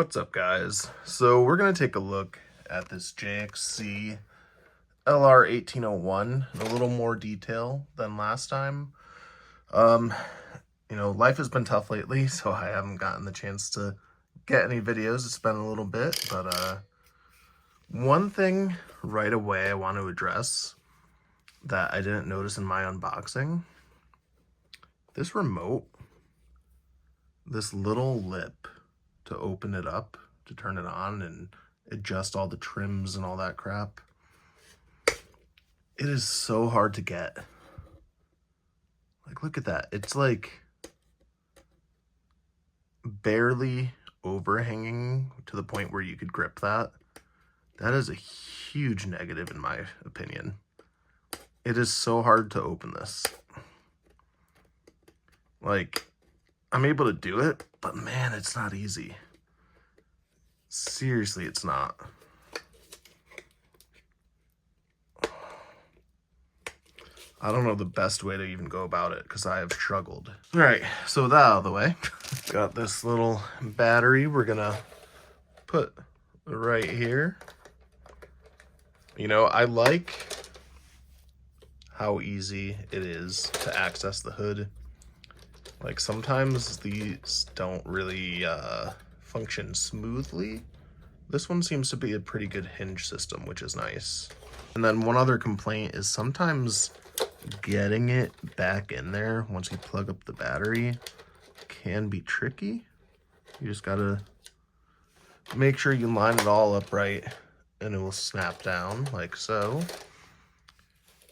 What's up, guys? So we're going to take a look at this JXC LR1801 in a little more detail than last time. Life has been tough lately, so I haven't gotten the chance to get any videos. It's been a little bit, but one thing right away I want to address that I didn't notice in my unboxing. This remote, this little lip to open it up, to turn it on and adjust all the trims and all that crap. It is so hard to get. Like, look at that. It's like barely overhanging to the point where you could grip that. That is a huge negative in my opinion. It is so hard to open this. Like, I'm able to do it, but man, it's not easy. Seriously, it's not. I don't know the best way to even go about it because I have struggled. All right, so with that out of the way, got this little battery we're gonna put right here. You know, I like how easy it is to access the hood. Like, sometimes these don't really function smoothly. This one seems to be a pretty good hinge system, which is nice. And then one other complaint is sometimes getting it back in there once you plug up the battery can be tricky. You just gotta make sure you line it all up right and it will snap down like so.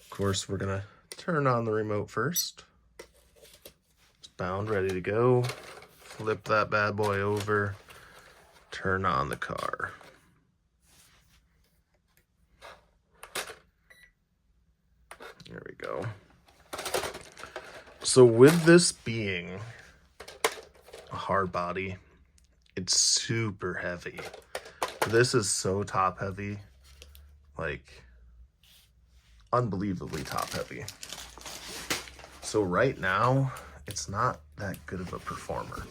Of course, we're gonna turn on the remote first. It's bound, ready to go. Flip that bad boy over, turn on the car. There we go. So with this being a hard body, it's super heavy. This is so top heavy, like unbelievably top heavy. So right now, it's not that good of a performer.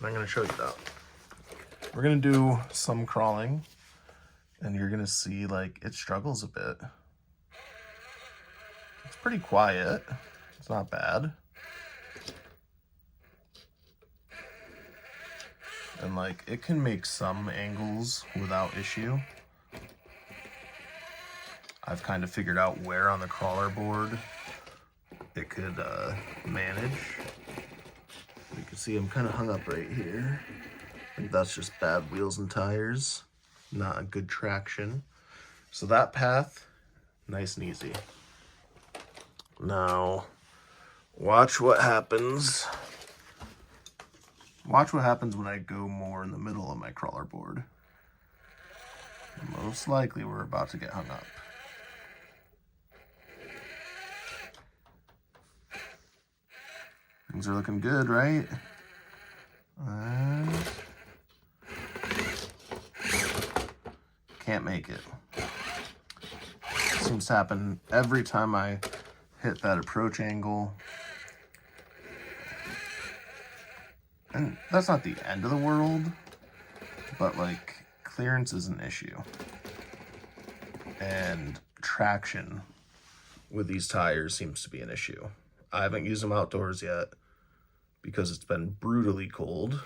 I'm gonna show you that. We're gonna do some crawling and you're gonna see like it struggles a bit. It's pretty quiet. It's not bad. And like it can make some angles without issue. I've kind of figured out where on the crawler board it could manage. You can see I'm kind of hung up right here. I think that's just bad wheels and tires, not a good traction. So that path, nice and easy. Now, watch what happens. Watch what happens when I go more in the middle of my crawler board. Most likely we're about to get hung up. Things are looking good, right? Can't make it. Seems to happen every time I hit that approach angle. And that's not the end of the world, but like clearance is an issue. And traction with these tires seems to be an issue. I haven't used them outdoors yet because it's been brutally cold.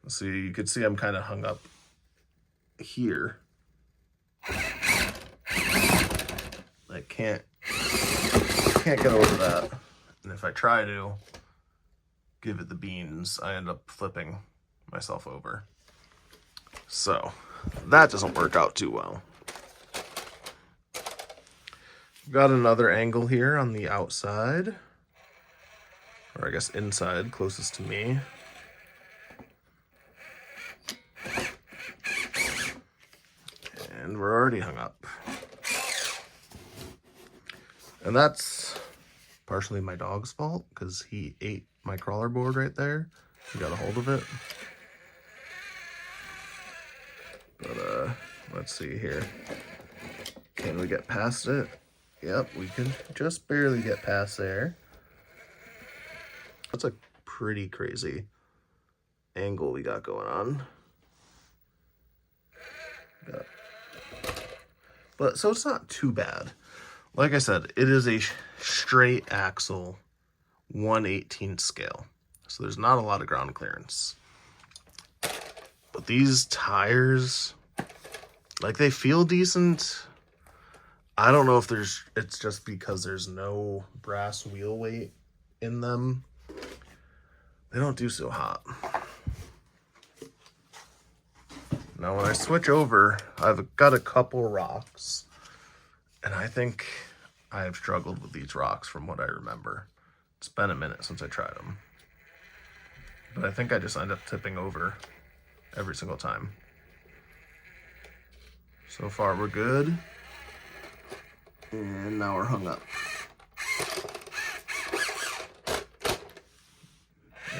So you can see I'm kind of hung up here. I can't get over that. And if I try to give it the beans, I end up flipping myself over. So that doesn't work out too well. Got another angle here on the outside, or I guess inside, closest to me. And we're already hung up. And that's partially my dog's fault because he ate my crawler board right there. He got a hold of it. But let's see here. Can we get past it? Yep, we can just barely get past there. That's a pretty crazy angle we got going on. But so it's not too bad. Like I said, it is a straight axle 1/18 scale. So there's not a lot of ground clearance. But these tires, like, they feel decent. I don't know if it's just because there's no brass wheel weight in them. They don't do so hot. Now when I switch over, I've got a couple rocks, and I think I have struggled with these rocks from what I remember. It's been a minute since I tried them. But I think I just end up tipping over every single time. So far we're good. And now we're hung up.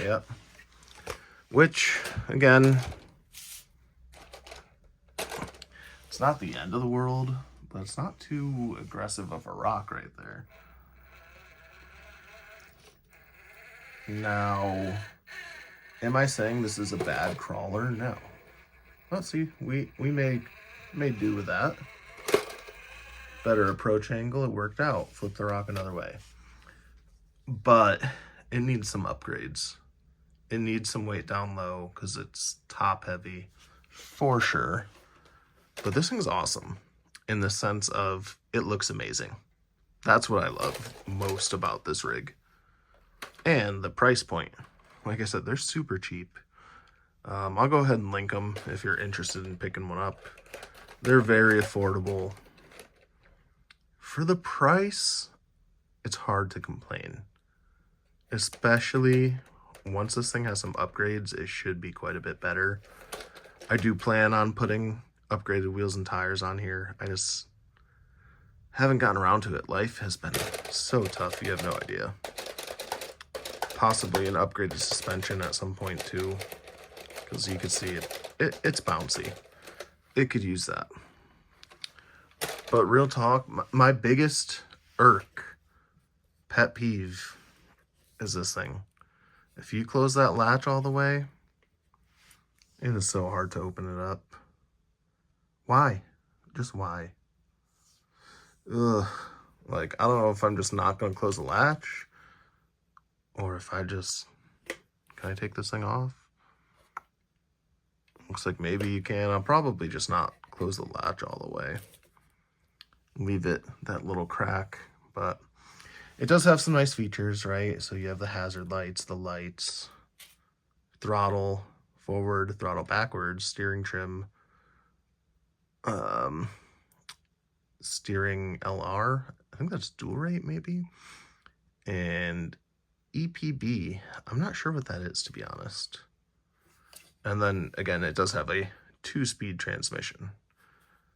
Yep. Which, again, it's not the end of the world, but it's not too aggressive of a rock right there. Now, am I saying this is a bad crawler? No. Let's see, we may do with that. Better approach angle, it worked out. Flip the rock another way. But it needs some upgrades. It needs some weight down low because it's top heavy for sure. But this thing's awesome in the sense of it looks amazing. That's what I love most about this rig. And the price point. Like I said, they're super cheap. I'll go ahead and link them if you're interested in picking one up. They're very affordable. For the price, it's hard to complain. Especially once this thing has some upgrades, it should be quite a bit better. I do plan on putting upgraded wheels and tires on here. I just haven't gotten around to it. Life has been so tough, you have no idea. Possibly an upgraded suspension at some point too, because you can see it's bouncy. It could use that. But real talk, my biggest pet peeve is this thing. If you close that latch all the way, it is so hard to open it up. Why? Just why? Ugh. Like, I don't know if I'm just not going to close the latch, or if I just... Can I take this thing off? Looks like maybe you can. I'll probably just not close the latch all the way. Leave it that little crack, but it does have some nice features, right? So you have the hazard lights, the lights, throttle forward, throttle backwards, steering trim, steering LR, I think that's dual rate maybe, and EPB, I'm not sure what that is, to be honest. And then again, it does have a 2-speed transmission.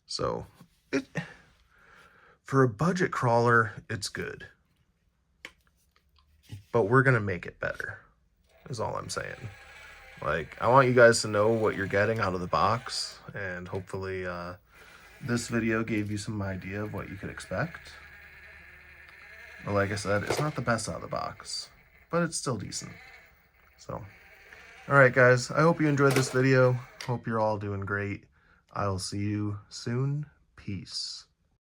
So for a budget crawler, it's good. But we're gonna make it better, is all I'm saying. Like, I want you guys to know what you're getting out of the box, and hopefully this video gave you some idea of what you could expect. But like I said, it's not the best out of the box, but it's still decent. So, alright guys, I hope you enjoyed this video. Hope you're all doing great. I'll see you soon. Peace.